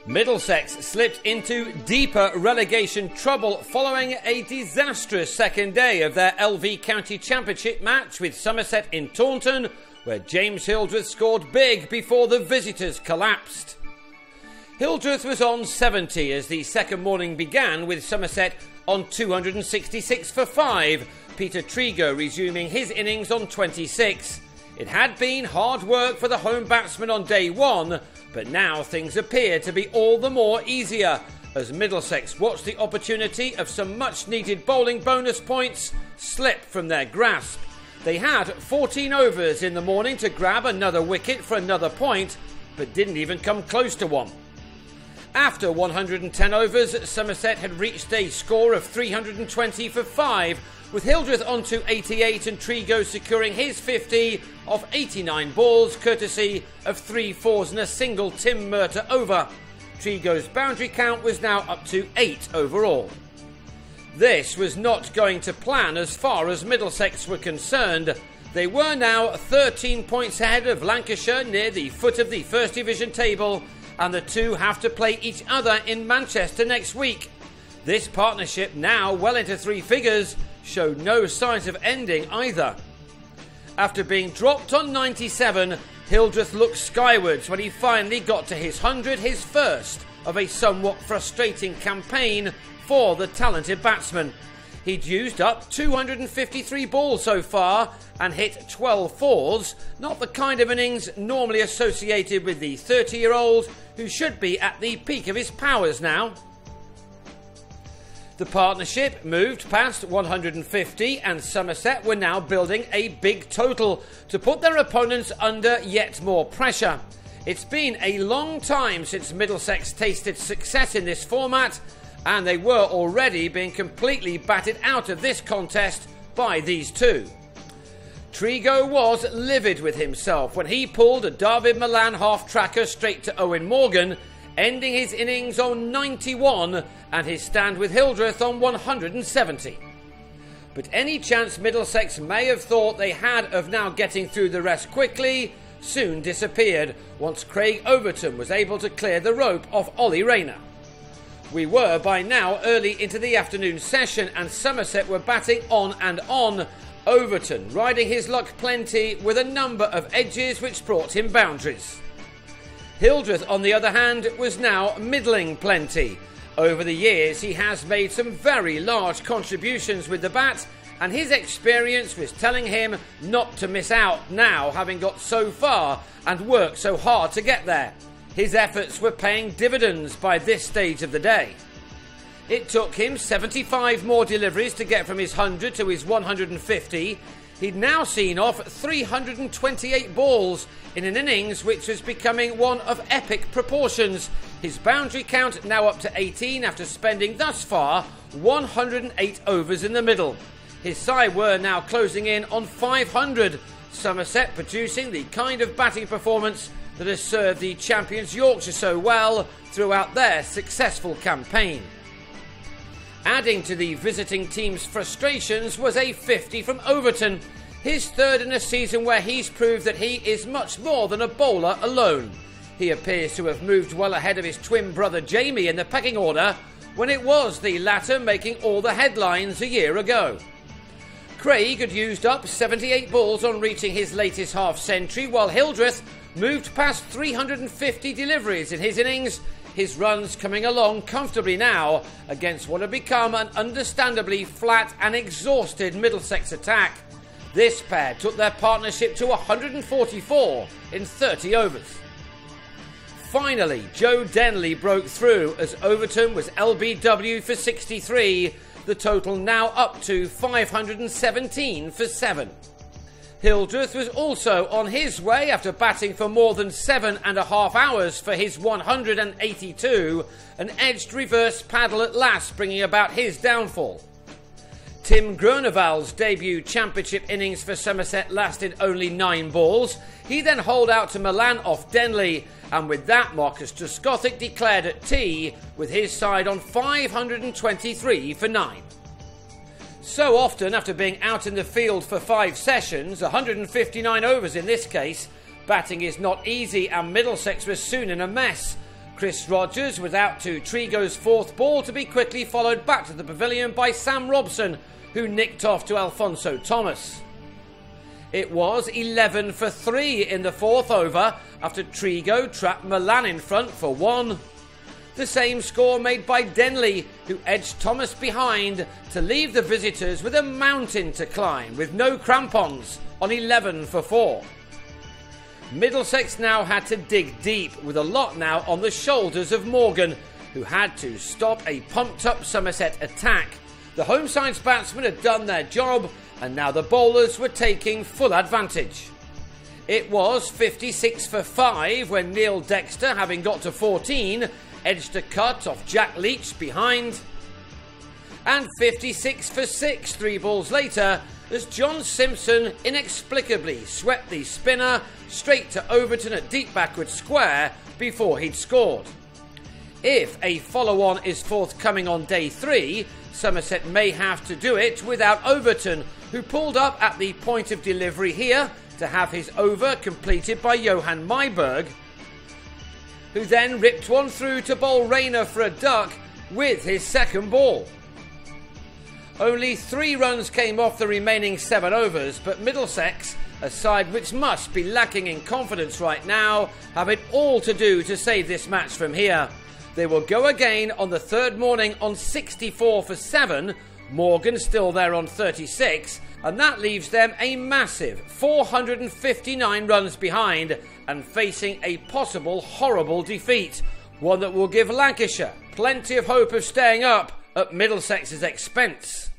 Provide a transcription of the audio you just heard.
Middlesex slipped into deeper relegation trouble following a disastrous second day of their LV County Championship match with Somerset in Taunton, where James Hildreth scored big before the visitors collapsed. Hildreth was on 70 as the second morning began, with Somerset on 266 for 5, Peter Trigo resuming his innings on 26. It had been hard work for the home batsman on day one, but now things appear to be all the more easier as Middlesex watched the opportunity of some much-needed bowling bonus points slip from their grasp. They had 14 overs in the morning to grab another wicket for another point, but didn't even come close to one. After 110 overs, Somerset had reached a score of 320 for 5, with Hildreth on to 88 and Trigo securing his 50 of 89 balls, courtesy of 3 fours and a single Tim Murtagh over. Trigo's boundary count was now up to 8 overall. This was not going to plan as far as Middlesex were concerned. They were now 13 points ahead of Lancashire near the foot of the First Division table, and the two have to play each other in Manchester next week. This partnership, now well into 3 figures, showed no signs of ending either. After being dropped on 97, Hildreth looked skywards when he finally got to his 100, his first of a somewhat frustrating campaign for the talented batsman. He'd used up 253 balls so far and hit 12 fours, not the kind of innings normally associated with the 30-year-old, who should be at the peak of his powers now. The partnership moved past 150 and Somerset were now building a big total to put their opponents under yet more pressure. It's been a long time since Middlesex tasted success in this format, and they were already being completely batted out of this contest by these two. Trigo was livid with himself when he pulled a David Malan half-tracker straight to Owen Morgan, ending his innings on 91 and his stand with Hildreth on 170. But any chance Middlesex may have thought they had of now getting through the rest quickly soon disappeared once Craig Overton was able to clear the rope off Ollie Rayner. We were by now early into the afternoon session and Somerset were batting on and on, Overton riding his luck plenty with a number of edges which brought him boundaries. Hildreth, on the other hand, was now middling plenty. Over the years he has made some very large contributions with the bat, and his experience was telling him not to miss out now, having got so far and worked so hard to get there. His efforts were paying dividends by this stage of the day. It took him 75 more deliveries to get from his 100 to his 150. He'd now seen off 328 balls in an innings which was becoming one of epic proportions. His boundary count now up to 18 after spending thus far 108 overs in the middle. His side were now closing in on 500, Somerset producing the kind of batting performance that has served the champions Yorkshire so well throughout their successful campaign. Adding to the visiting team's frustrations was a 50 from Overton, his third in a season where he's proved that he is much more than a bowler alone. He appears to have moved well ahead of his twin brother Jamie in the pecking order, when it was the latter making all the headlines a year ago. Craig had used up 78 balls on reaching his latest half-century, while Hildreth moved past 350 deliveries in his innings, his runs coming along comfortably now against what had become an understandably flat and exhausted Middlesex attack. This pair took their partnership to 144 in 30 overs. Finally, Joe Denley broke through as Overton was LBW for 63, the total now up to 517 for 7. Hildreth was also on his way after batting for more than 7.5 hours for his 182, an edged reverse paddle at last bringing about his downfall. Tim Groeneval's debut championship innings for Somerset lasted only 9 balls. He then holed out to Milan off Denley, and with that Marcus Trescothick declared at tea with his side on 523 for 9. So often, after being out in the field for 5 sessions, 159 overs in this case, batting is not easy and Middlesex was soon in a mess. Chris Rogers was out to Trigo's fourth ball to be quickly followed back to the pavilion by Sam Robson, who nicked off to Alfonso Thomas. It was 11 for 3 in the fourth over after Trigo trapped Milan in front for 1. The same score made by Denley, who edged Thomas behind to leave the visitors with a mountain to climb with no crampons on 11 for 4. Middlesex now had to dig deep, with a lot now on the shoulders of Morgan, who had to stop a pumped-up Somerset attack. The home side's batsmen had done their job, and now the bowlers were taking full advantage. It was 56 for 5 when Neil Dexter, having got to 14, edged a cut off Jack Leach behind. And 56 for 6 3 balls later as John Simpson inexplicably swept the spinner straight to Overton at deep backward square before he'd scored. If a follow-on is forthcoming on day 3, Somerset may have to do it without Overton, who pulled up at the point of delivery here to have his over completed by Johan Myburg, who then ripped one through to bowl Rayner for a duck with his second ball. Only 3 runs came off the remaining 7 overs, but Middlesex, a side which must be lacking in confidence right now, have it all to do to save this match from here. They will go again on the third morning on 64 for 7, Morgan still there on 36, and that leaves them a massive 459 runs behind and facing a possible horrible defeat, one that will give Lancashire plenty of hope of staying up at Middlesex's expense.